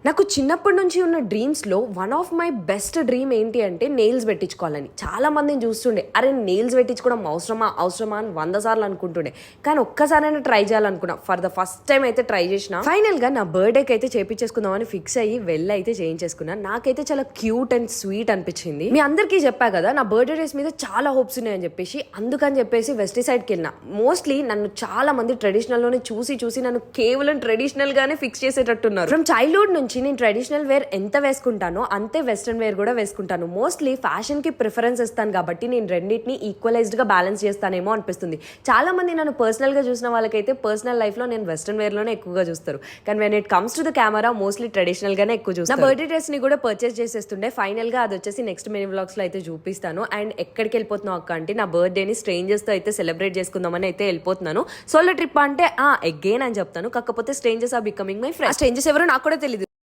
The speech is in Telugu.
నాకు చిన్నప్పటి నుంచి ఉన్న డ్రీమ్స్లో one of my best dream ఏంటి అంటే నెయిల్స్ పెట్టించుకోవాలని. చాలా మందిని చూస్తుండే, అరే నెయిల్స్ పెట్టించుకోవడం అవసరమా అని 100 సార్లు అనుకుంటుండే. కానీ ఒక్కసారైనా ట్రై చేయాలనుకున్నా. ఫర్ ద ఫస్ట్ టైం అయితే ట్రై చేసిన. ఫైనల్ గా నా బర్త్డేకి అయితే చేపించేసుకుందామని ఫిక్స్ అయ్యి వెళ్ళి అయితే చేయించేసుకున్నా. నాకైతే చాలా క్యూట్ అండ్ స్వీట్ అనిపించింది. మీ అందరికీ చెప్పా కదా నా బర్త్డే డేస్ మీద చాలా హోప్స్ ఉన్నాయని చెప్పేసి. అందుకని చెప్పేసి వెస్ట్ సైడ్కి వెళ్ళిన. మోస్ట్లీ నన్ను చాలా మంది ట్రెడిషనల్ లోనే చూసి నన్ను కేవలం ట్రెడిషనల్ గానే ఫిక్స్ చేసేటట్టున్నారు. ఫ్రమ్ చైల్డ్హుడ్ నుంచి నేను ట్రెడిషనల్ వేర్ ఎంత వేసుకుంటానో అంతే వెస్ట్రన్ వేర్ కూడా వేసుకుంటాను. మోస్ట్లీ ఫ్యాషన్ కి ప్రిఫరెన్స్ ఇస్తాను కాబట్టి నేను రెండింటిని ఈక్వలైజ్డ్ గా బ్యాలెన్స్ చేస్తానేమో అనిపిస్తుంది. చాలా మంది నన్ను పర్సనల్ గా చూసిన వాళ్ళకైతే పర్సనల్ లైఫ్ లో నేను వెస్ట్రన్ వేర్ లోనే ఎక్కువగా చూస్తారు. కానీ when it comes to the camera mostly traditional గానే ఎక్కువ చూస్తాను. నా బర్త్డే డ్రెస్ ని కూడా పర్చేస్ చేసేస్తుండే. ఫైనల్ గా అది వచ్చేసి నెక్స్ట్ మినీ వ్లాగ్స్ లో అయితే చూపిస్తాను. అండ్ ఎక్కడికి వెళ్ళిపోతున్నావు అక్క అంటే నా బర్త్డే ని స్ట్రేంజర్స్ తో అయితే సెలబ్రేట్ చేసుకుందామని అయితే వెళ్ళిపోతున్నాను. సోలో ట్రిప్ అంటే అగైన్ అని చెప్తాను. కాకపోతే strangers are becoming my friends. Strangers ఎవరో నాకు కూడా తెలియదు.